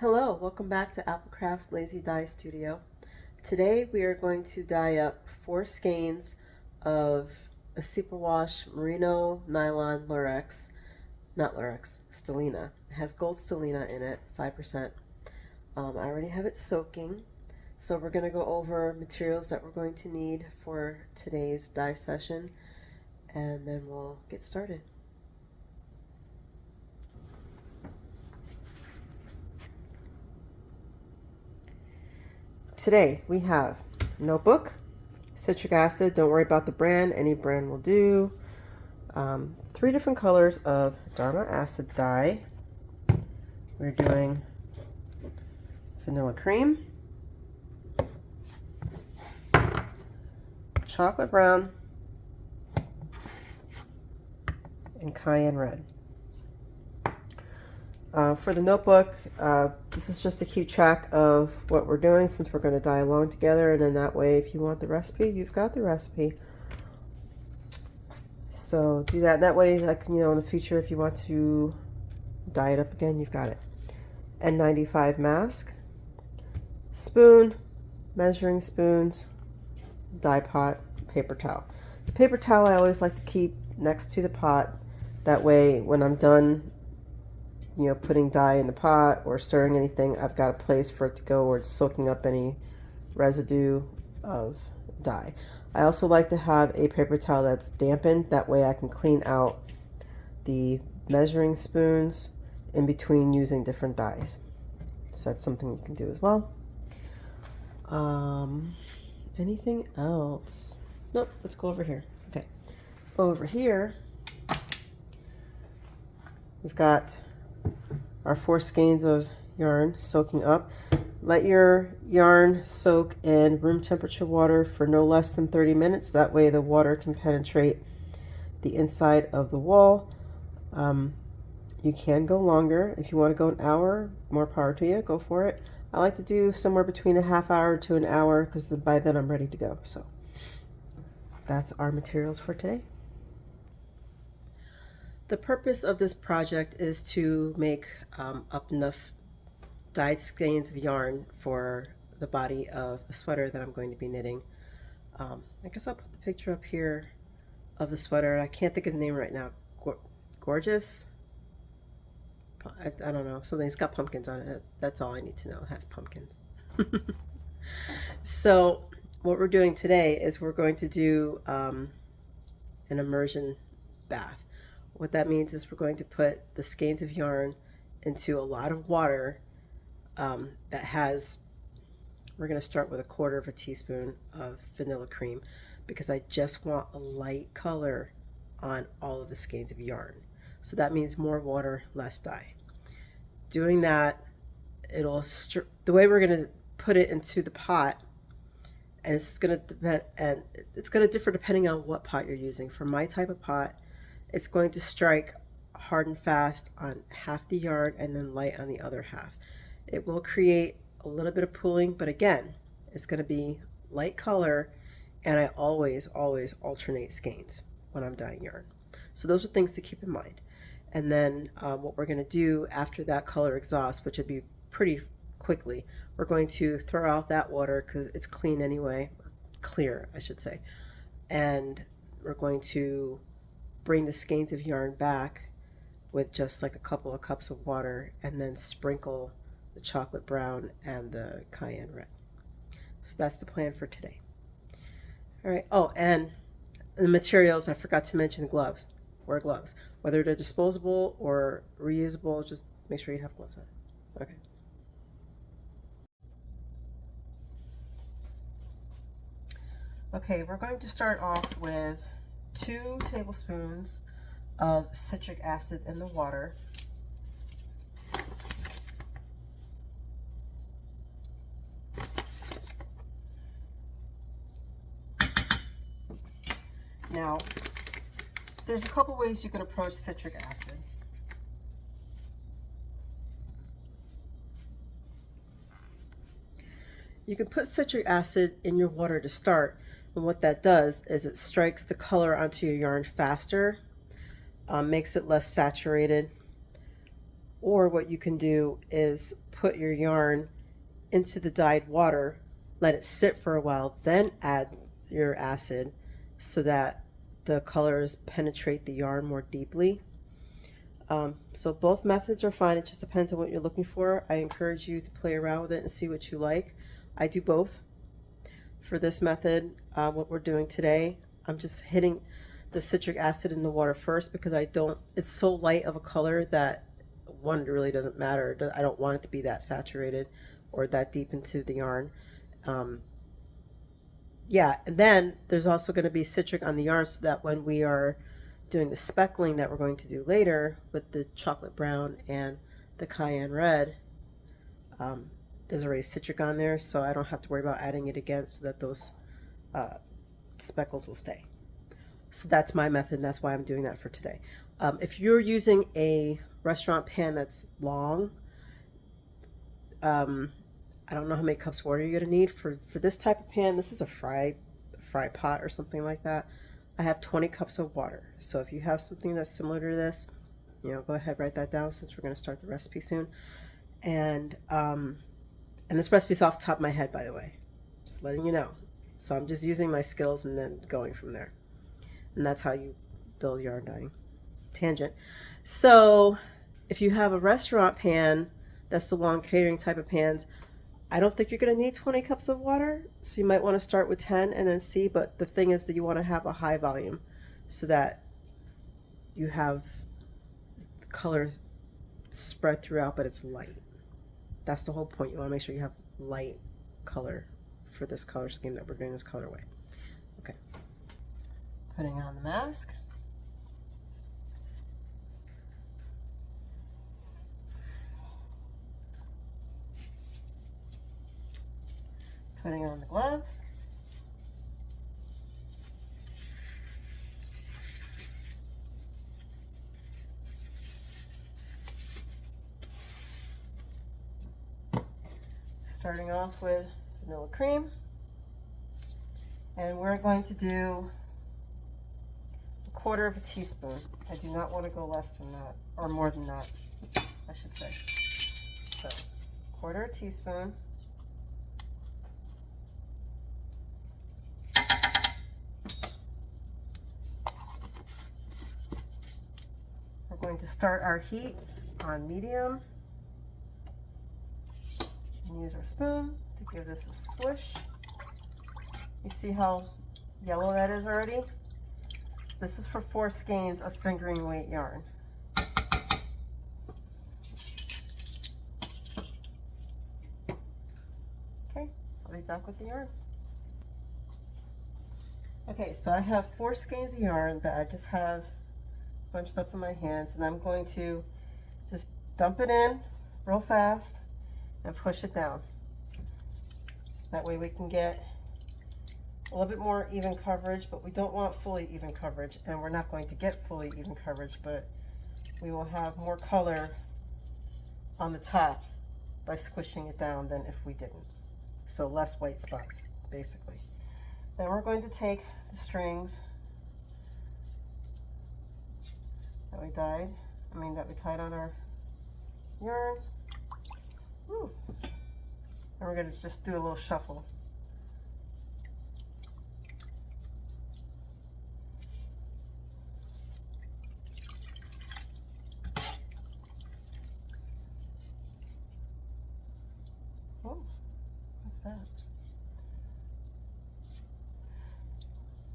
Hello, welcome back to APLCrafts Lazy Dye Studio. Today we are going to dye up 4 skeins of a superwash merino nylon lurex, not lurex, stellina. It has gold stellina in it, 5%. I already have it soaking, so we're going to go over materials that we're going to need for today's dye session, and then we'll get started. Today we have a notebook, citric acid, don't worry about the brand, any brand will do. 3 different colors of Dharma acid dye. We're doing vanilla cream, chocolate brown, and cayenne red. For the notebook, this is just to keep track of what we're doing since we're going to dye along together, and then that way if you want the recipe, you've got the recipe. So do that. That way, like, in the future, if you want to dye it up again, you've got it. N95 mask, spoon, measuring spoons, dye pot, paper towel. The paper towel I always like to keep next to the pot. That way, when I'm done, putting dye in the pot or stirring anything, I've got a place for it to go where it's soaking up any residue of dye. I also like to have a paper towel that's dampened. That way I can clean out the measuring spoons in between using different dyes. So that's something you can do as well. Anything else? Nope, let's go over here. Okay. Over here, we've got our 4 skeins of yarn soaking up. Let your yarn soak in room temperature water for no less than 30 minutes. That way the water can penetrate the inside of the wall. You can go longer. If you want to go an hour, more power to you, go for it. I like to do somewhere between a half hour to an hour because by then I'm ready to go. So that's our materials for today. The purpose of this project is to make up enough dyed skeins of yarn for the body of a sweater that I'm going to be knitting. I guess I'll put the picture up here of the sweater. I can't think of the name right now. Gorgeous? I don't know. Something's got pumpkins on it. That's all I need to know. It has pumpkins. So what we're doing today is we're going to do an immersion bath. What that means is we're going to put the skeins of yarn into a lot of water that has, we're going to start with 1/4 teaspoon of vanilla cream because I just want a light color on all of the skeins of yarn. So that means more water, less dye. Doing that, the way we're going to put it into the pot, and it's going to depend, and it's going to differ depending on what pot you're using. For my type of pot, it's going to strike hard and fast on half the yarn and then light on the other half. It will create a little bit of pooling, but again, it's going to be light color, and I always alternate skeins when I'm dyeing yarn. So those are things to keep in mind. And then what we're going to do after that color exhausts, which would be pretty quickly, we're going to throw out that water because it's clean anyway, clear I should say, and we're going to bring the skeins of yarn back with just like a couple of cups of water and then sprinkle the chocolate brown and the cayenne red. So that's the plan for today. All right. Oh, and the materials, I forgot to mention gloves. Wear gloves. Whether they're disposable or reusable, just make sure you have gloves on. Okay. Okay, we're going to start off with 2 tablespoons of citric acid in the water. Now, there's a couple ways you can approach citric acid. You can put citric acid in your water to start, and what that does is it strikes the color onto your yarn faster, makes it less saturated, Or what you can do is put your yarn into the dyed water, let it sit for a while, then add your acid so that the colors penetrate the yarn more deeply. So both methods are fine. It just depends on what you're looking for. I encourage you to play around with it and see what you like. I do both. For this method, what we're doing today, I'm just hitting the citric acid in the water first because it's so light of a color that one, it really doesn't matter. I don't want it to be that saturated or that deep into the yarn. Um, yeah, and then there's also going to be citric on the yarn so that when we are doing the speckling that we're going to do later with the chocolate brown and the cayenne red, um, there's already citric on there, so I don't have to worry about adding it again so that those uh, speckles will stay. So that's my method, and that's why I'm doing that for today. If you're using a restaurant pan that's long, um, I don't know how many cups of water you're gonna need for this type of pan. This is a fry pot or something like that. I have 20 cups of water. So if you have something that's similar to this, go ahead, write that down since we're gonna start the recipe soon. And this recipe's off the top of my head, by the way, just letting you know. So I'm just using my skills and then going from there. And that's how you build yarn dyeing. Tangent. So if you have a restaurant pan, that's the long catering type of pans, I don't think you're going to need 20 cups of water. So you might want to start with 10 and then see. But the thing is that you want to have a high volume so that you have the color spread throughout, but it's light. That's the whole point. You want to make sure you have light color for this color scheme that we're doing this colorway. Okay. Putting on the mask. Putting on the gloves. Starting off with vanilla cream. And we're going to do a 1/4 of a teaspoon. I do not want to go less than that, or more than that, I should say. So, 1/4 teaspoon. We're going to start our heat on medium. And use our spoon to give this a swish. You see how yellow that is already? This is for 4 skeins of fingering weight yarn. Okay, I'll be back with the yarn. Okay, so I have 4 skeins of yarn that I just have bunched up in my hands, and I'm going to just dump it in real fast and push it down. That way we can get a little bit more even coverage, but we don't want fully even coverage, and we're not going to get fully even coverage, but we will have more color on the top by squishing it down than if we didn't. So less white spots, basically. Then we're going to take the strings that we tied on our yarn. Woo. And we're going to just do a little shuffle. Oh, what's that?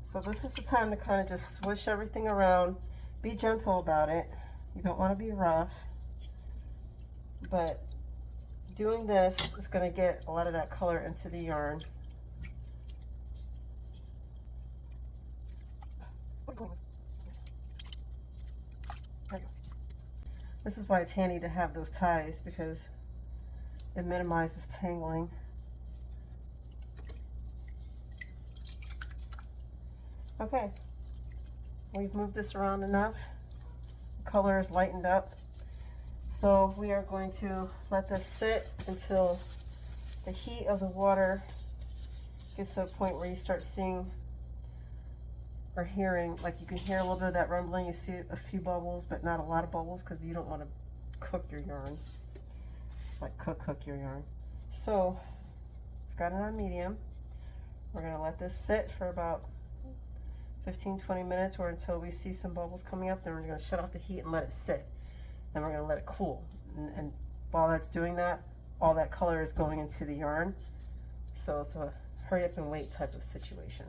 So this is the time to kind of just swish everything around. Be gentle about it. You don't want to be rough. But doing this is going to get a lot of that color into the yarn. This is why it's handy to have those ties, because it minimizes tangling. Okay, we've moved this around enough. The color is lightened up. So we are going to let this sit until the heat of the water gets to a point where you start seeing or hearing, like you can hear a little bit of that rumbling. You see a few bubbles, but not a lot of bubbles, because you don't want to cook your yarn. Like cook your yarn. So I've got it on medium. We're gonna let this sit for about 15-20 minutes or until we see some bubbles coming up. Then we're gonna shut off the heat and let it sit. Then we're gonna let it cool. And while that's doing that, all that color is going into the yarn. So it's a hurry up and wait type of situation.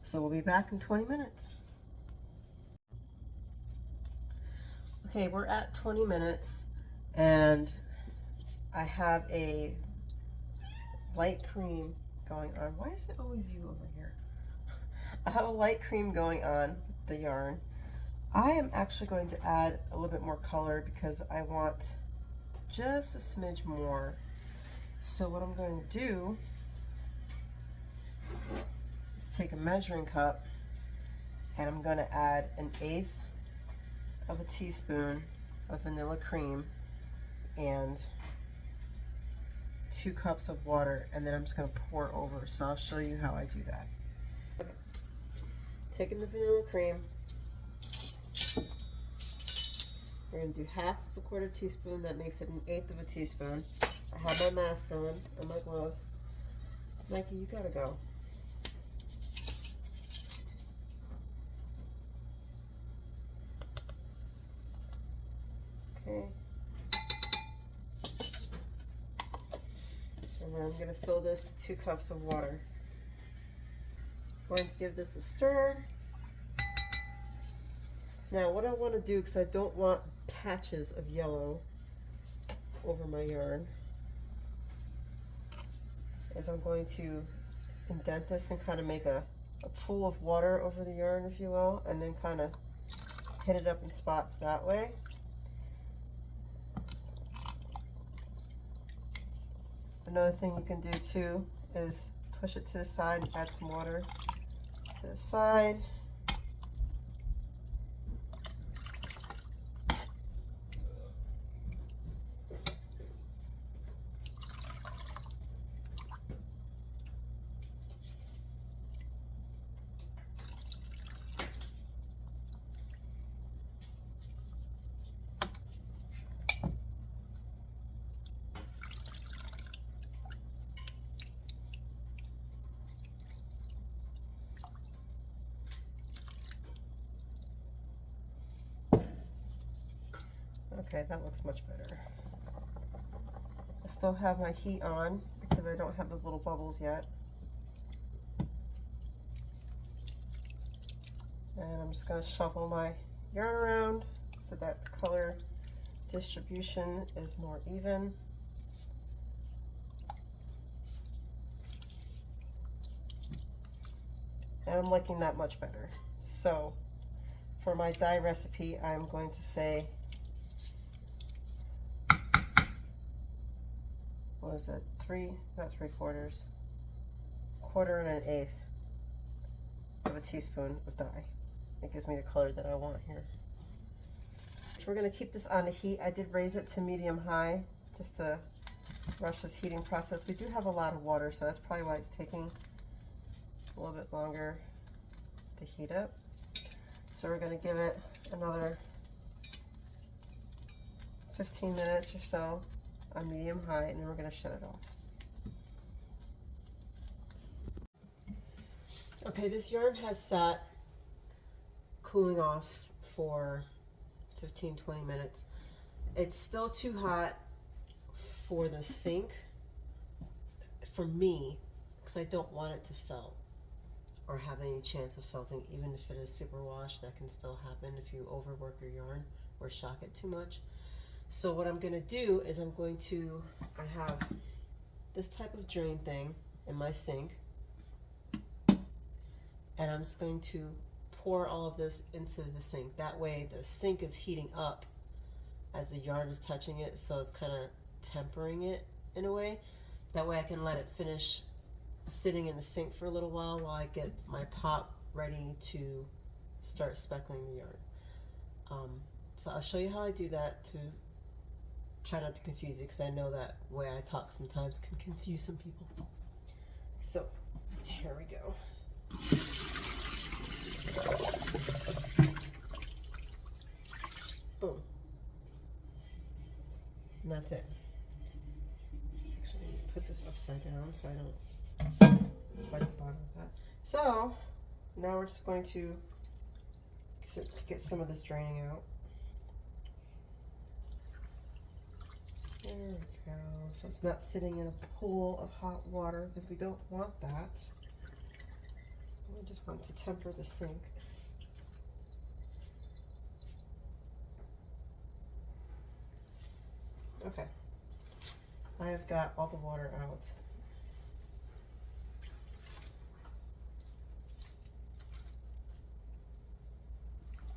So we'll be back in 20 minutes. Okay, we're at 20 minutes and I have a light cream going on. Why is it always you over here? I have a light cream going on with the yarn. I am actually going to add a little bit more color because I want just a smidge more. So what I'm going to do is take a measuring cup and I'm going to add 1/8 of a teaspoon of vanilla cream and 2 cups of water, and then I'm just going to pour over. So I'll show you how I do that. Okay. Taking the vanilla cream, we're going to do 1/2 quarter teaspoon. That makes it 1/8 of a teaspoon. I have my mask on and my gloves. Mikey, you gotta go. Okay. And then I'm going to fill this to 2 cups of water. I'm going to give this a stir. Now what I want to do, because I don't want patches of yellow over my yarn, is I'm going to indent this and kind of make a pool of water over the yarn, if you will, and then kind of hit it up in spots that way. Another thing you can do too is push it to the side and add some water to the side. Okay, that looks much better. I still have my heat on because I don't have those little bubbles yet. And I'm just going to shuffle my yarn around so that color distribution is more even. And I'm liking that much better. So for my dye recipe, I'm going to say, what is it? Not 3/4, 1/4 and 1/8 of a teaspoon of dye. It gives me the color that I want here. So we're going to keep this on the heat. I did raise it to medium-high just to rush this heating process. We do have a lot of water, so that's probably why it's taking a little bit longer to heat up. So we're going to give it another 15 minutes or so on medium-high, and then we're going to shut it off. Okay, this yarn has sat cooling off for 15-20 minutes. It's still too hot for the sink for me because I don't want it to felt or have any chance of felting. Even if it is superwash, that can still happen if you overwork your yarn or shock it too much. So what I'm going to do is I have this type of drain thing in my sink, and I'm just going to pour all of this into the sink. That way the sink is heating up as the yarn is touching it, so it's kind of tempering it in a way. That way I can let it finish sitting in the sink for a little while I get my pot ready to start speckling the yarn. So I'll show you how I do that to try not to confuse you, because I know that way I talk sometimes can confuse some people. So here we go. Boom. And that's it. Actually, put this upside down so I don't bite the bottom of that. So now we're just going to get some of this draining out. There we go. So it's not sitting in a pool of hot water because we don't want that. We just want to temper the sink. Okay. I have got all the water out.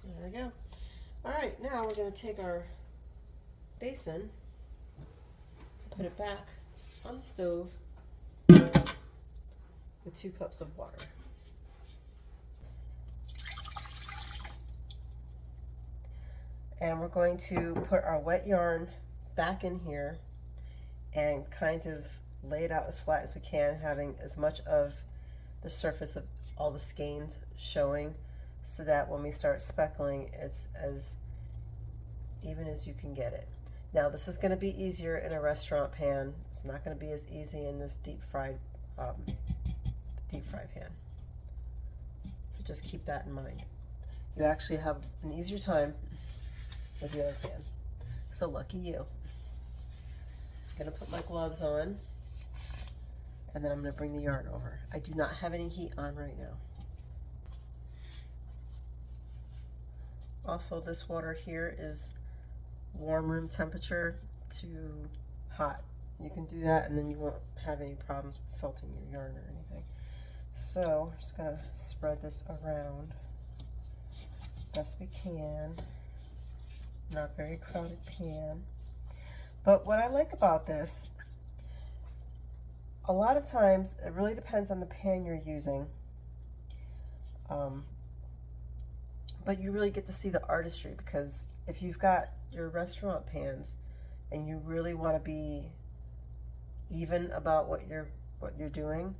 There we go. All right, now we're going to take our basin, put it back on the stove with 2 cups of water. And we're going to put our wet yarn back in here and kind of lay it out as flat as we can, having as much of the surface of all the skeins showing, so that when we start speckling, it's as even as you can get it. Now this is going to be easier in a restaurant pan. It's not going to be as easy in this deep fry pan. So just keep that in mind. You actually have an easier time with the other pan. So lucky you. I'm going to put my gloves on, and then I'm going to bring the yarn over. I do not have any heat on right now. Also, this water here is warm room temperature to hot. You can do that and then you won't have any problems with felting your yarn or anything. So I'm just going to spread this around best we can in our very crowded pan. But what I like about this, a lot of times it really depends on the pan you're using. But you really get to see the artistry, because if you've got your restaurant pans and you really want to be even about what you're doing,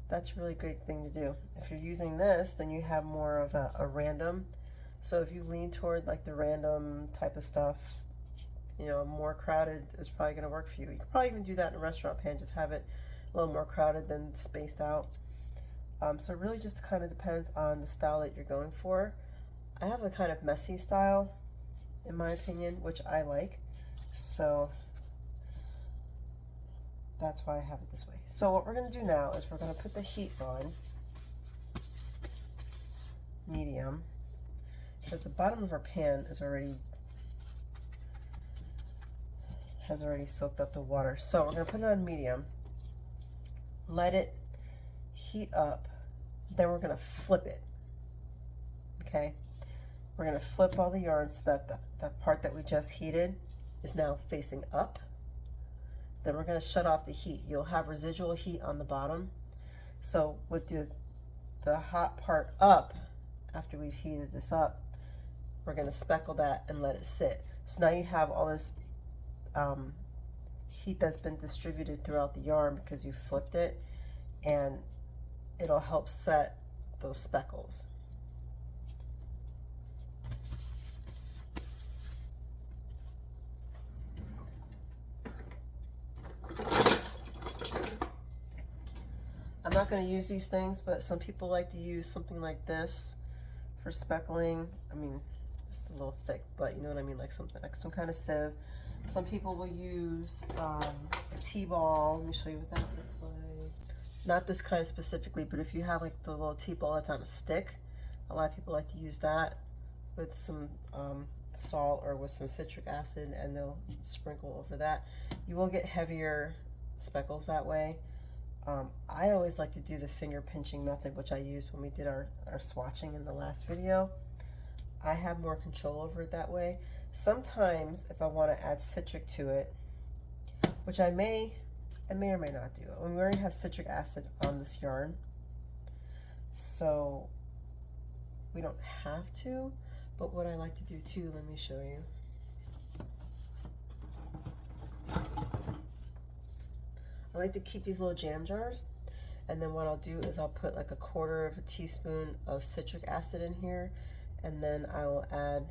that's a really great thing to do. If you're using this, then you have more of a random. So if you lean toward like the random type of stuff, you know, more crowded is probably going to work for you. You could probably even do that in a restaurant pan, just have it a little more crowded than spaced out. So it really just kind of depends on the style that you're going for. I have a kind of messy style, in my opinion, which I like. So that's why I have it this way. So what we're going to do now is we're going to put the heat on medium, because the bottom of our pan is has already soaked up the water. So we're going to put it on medium, let it heat up, then we're going to flip it. Okay, we're going to flip all the yarn so that the part that we just heated is now facing up. Then we're going to shut off the heat. You'll have residual heat on the bottom. So with the hot part up, after we've heated this up, we're going to speckle that and let it sit. So now you have all this heat that's been distributed throughout the yarn because you flipped it, and it'll help set those speckles. I'm not going to use these things, but some people like to use something like this for speckling. I mean, it's a little thick, but you know what I mean, like something like some kind of sieve. Some people will use a T-ball. Let me show you what that looks like. Not this kind specifically, but if you have like the little T-ball that's on a stick, a lot of people like to use that with some salt or with some citric acid, and they'll sprinkle over that. You will get heavier speckles that way. I always like to do the finger pinching method, which I used when we did our swatching in the last video. I have more control over it that way. Sometimes if I want to add citric to it, which I may or may not do, and we already have citric acid on this yarn, so we don't have to, but what I like to do too, let me show you. I like to keep these little jam jars, And then what I'll do is I'll put like 1/4 of a teaspoon of citric acid in here, and then I will add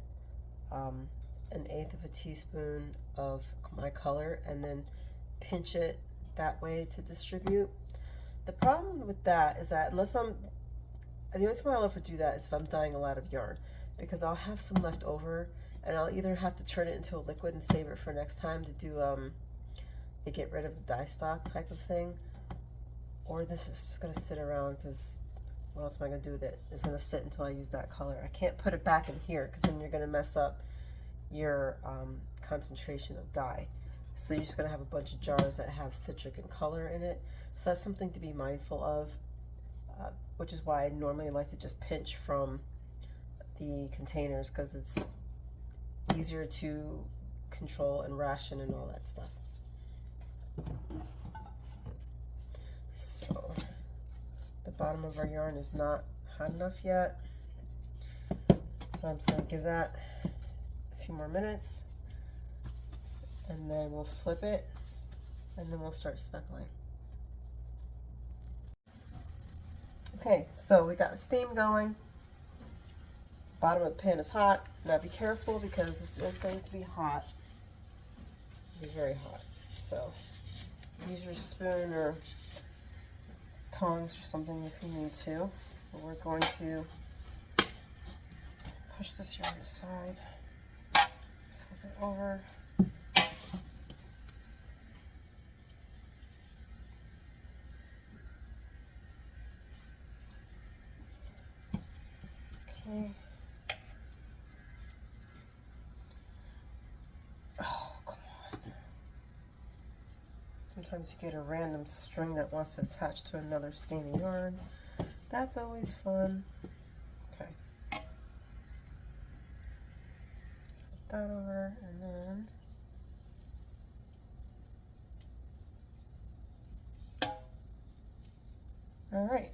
1/8 of a teaspoon of my color, and then pinch it that way to distribute. The problem with that is that the only time I'll ever do that is if I'm dyeing a lot of yarn, because I'll have some left over, and I'll either have to turn it into a liquid and save it for next time to do get rid of the dye stock type of thing, or this is just gonna sit around because what else am I gonna do with it? It's gonna sit until I use that color. I can't put it back in here because then you're gonna mess up your concentration of dye. So you're just gonna have a bunch of jars that have citric and color in it. So that's something to be mindful of, which is why I normally like to just pinch from the containers, because it's easier to control and ration and all that stuff. So the bottom of our yarn is not hot enough yet, so I'm just going to give that a few more minutes, and then we'll flip it, and then we'll start speckling. Okay, so we got steam going. Bottom of the pan is hot. Now be careful because this is going to be hot. It'll be very hot. So use your spoon or tongs or something if you need to. But we're going to push this yarn aside, flip it over. Okay. Oh, come on. Sometimes you get a random string that wants to attach to another skein of yarn. That's always fun. Okay. Flip that over, and then all right.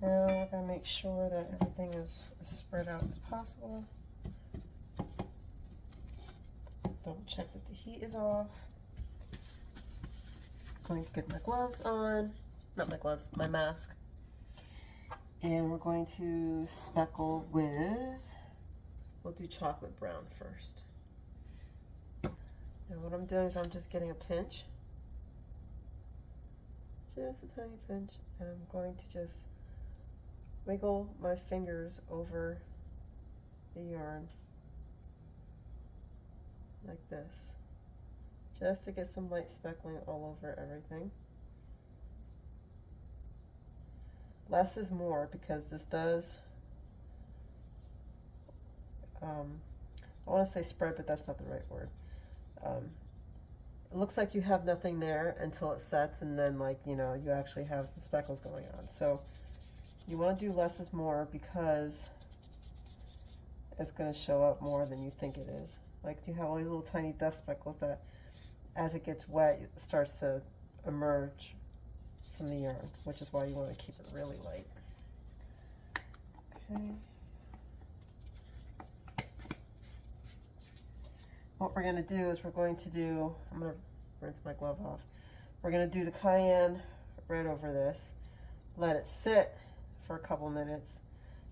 Now we're going to make sure that everything is as spread out as possible. Double check that the heat is off. Going to get my gloves on, not my gloves, my mask. And we're going to speckle with, we'll do chocolate brown first. And what I'm doing is I'm just getting a pinch, just a tiny pinch, and I'm going to just wiggle my fingers over the yarn like this, just to get some light speckling all over everything. Less is more because this does, I want to say spread, but that's not the right word. It looks like you have nothing there until it sets, and then you actually have some speckles going on. So you want to do less is more because it's going to show up more than you think it is. Like you have all these little tiny dust speckles that as it gets wet, it starts to emerge from the yarn, which is why you want to keep it really light. Okay. What we're going to do is I'm going to rinse my glove off. We're going to do the cayenne right over this, let it sit for a couple minutes,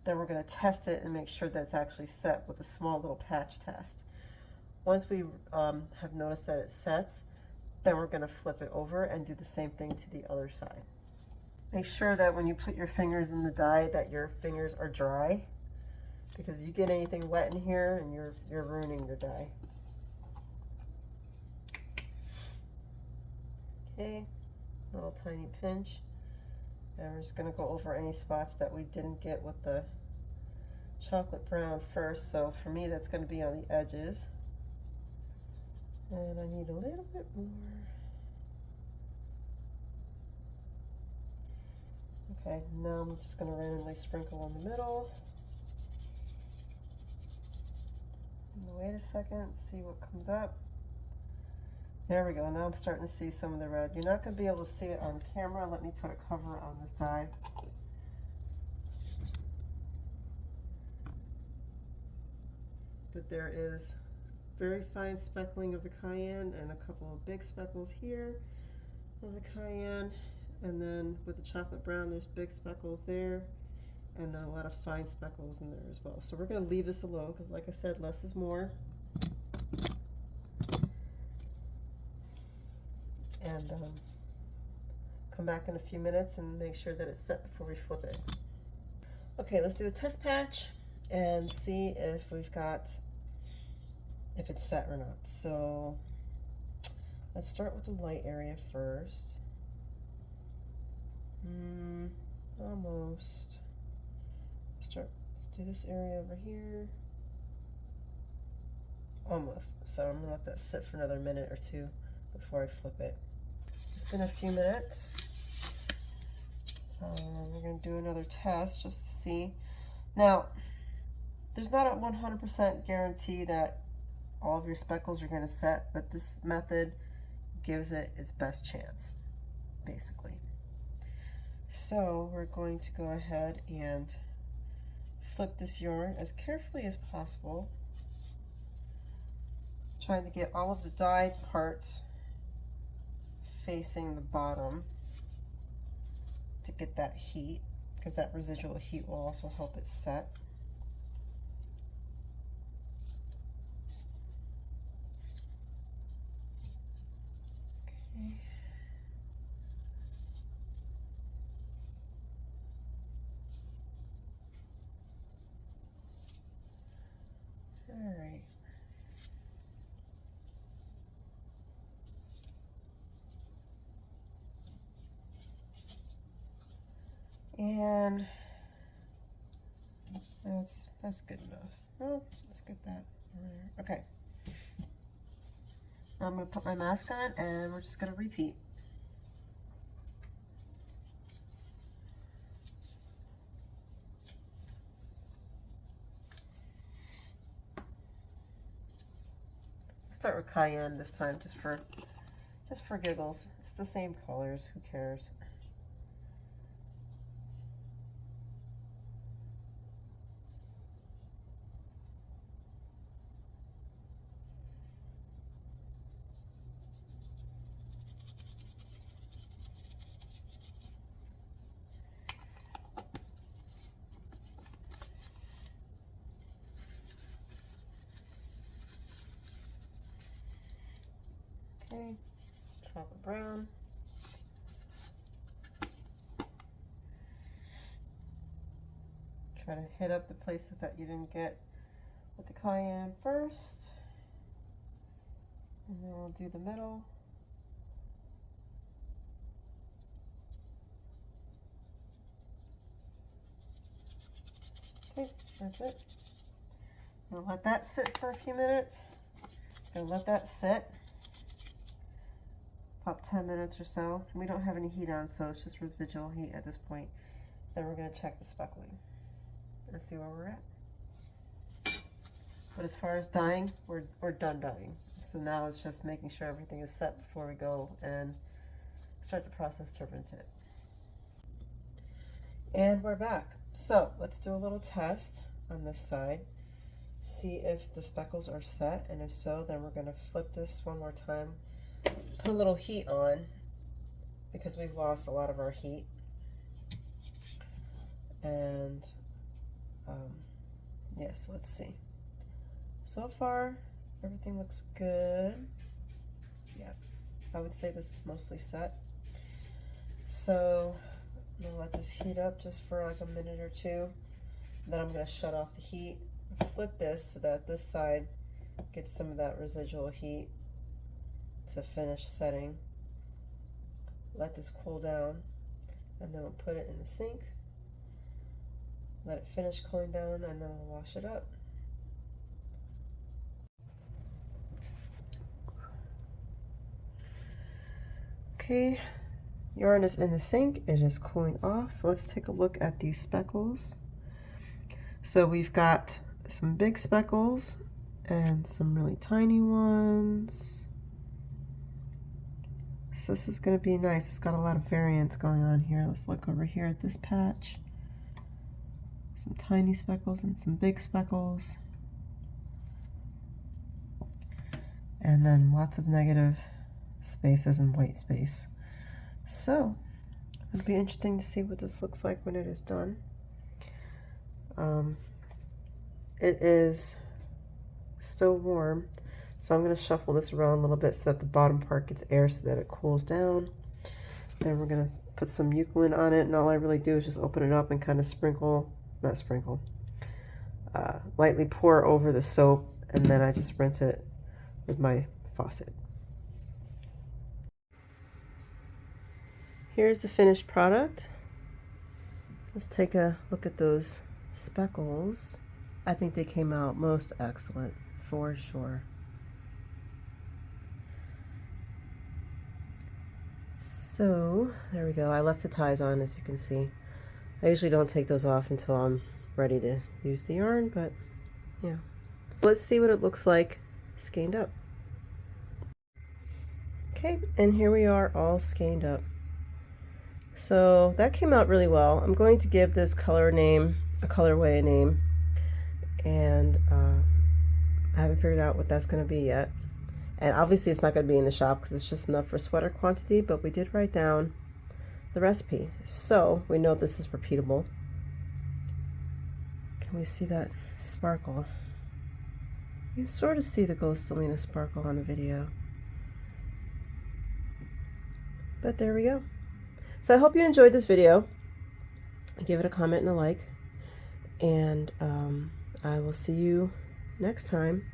then we're going to test it and make sure that it's actually set with a small little patch test. Once we have noticed that it sets, then we're going to flip it over and do the same thing to the other side. Make sure that when you put your fingers in the dye that your fingers are dry, because you get anything wet in here and you're ruining your dye. Okay, little tiny pinch, and we're just going to go over any spots that we didn't get with the chocolate brown first. So for me, that's going to be on the edges, and I need a little bit more. Okay, now I'm just going to randomly sprinkle in the middle. And wait a second, see what comes up. There we go. Now I'm starting to see some of the red. You're not going to be able to see it on camera. Let me put a cover on this dye. But there is very fine speckling of the cayenne and a couple of big speckles here of the cayenne. and then with the chocolate brown, there's big speckles there, and then a lot of fine speckles in there as well. So we're going to leave this alone because, like I said, less is more. And come back in a few minutes and make sure that it's set before we flip it. Okay, let's do a test patch and see if if it's set or not. So let's start with the light area first. Almost. Let's do this area over here. Almost. So I'm gonna let that sit for another minute or two before I flip it. It's been a few minutes. We're gonna do another test just to see. Now, there's not a 100% guarantee that all of your speckles are gonna set, but this method gives it its best chance, basically. So we're going to go ahead and flip this yarn as carefully as possible, trying to get all of the dyed parts facing the bottom to get that heat, because that residual heat will also help it set. Okay. All right. And that's good enough. Well, let's get that over there. Okay. Now I'm going to put my mask on and we're just going to repeat. Start with cayenne this time, just for giggles. It's the same colors. Who cares? Okay, chocolate brown. Try to hit up the places that you didn't get with the cayenne first. And then we'll do the middle. Okay, that's it. We'll let that sit for a few minutes. Gonna let that sit about 10 minutes or so. We don't have any heat on, so it's just residual heat at this point. Then we're gonna check the speckling and see where we're at. But as far as dyeing, we're done dyeing. So now it's just making sure everything is set before we go and start the process to rinse it. And we're back. So let's do a little test on this side. See if the speckles are set, and if so, then we're going to flip this one more time. Put a little heat on because we've lost a lot of our heat. And yes, let's see. So far, everything looks good. Yeah, I would say this is mostly set. So I'm gonna let this heat up just for like a minute or two. Then I'm gonna shut off the heat, flip this so that this side gets some of that residual heat to finish setting. Let this cool down, and then we'll put it in the sink. Let it finish cooling down, and then we'll wash it up. Okay, yarn is in the sink. It is cooling off. Let's take a look at these speckles. So we've got some big speckles and some really tiny ones. So this is going to be nice. It's got a lot of variance going on here. Let's look over here at this patch. Some tiny speckles and some big speckles. And then lots of negative spaces and white space. So It'll be interesting to see what this looks like when it is done. It is still warm, so I'm going to shuffle this around a little bit so that the bottom part gets air so that it cools down. Then we're going to put some eucalypt on it, and all I really do is just open it up and kind of lightly pour over the soap, and then I just rinse it with my faucet. Here's the finished product. Let's take a look at those speckles. I think they came out most excellent, for sure. So, there we go. I left the ties on, as you can see. I usually don't take those off until I'm ready to use the yarn, but yeah. Let's see what it looks like skeined up. Okay, and here we are all skeined up. So that came out really well. I'm going to give this colorway a name, and I haven't figured out what that's going to be yet. And obviously it's not going to be in the shop because it's just enough for sweater quantity, but we did write down the recipe, so we know this is repeatable. Can we see that sparkle? You sort of see the Ghost Selena sparkle on the video, but there we go. So I hope you enjoyed this video. Give it a comment and a like, and I will see you next time.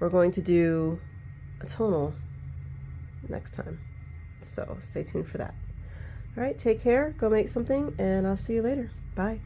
We're going to do a tonal next time, so stay tuned for that. All right, take care, go make something, and I'll see you later. Bye.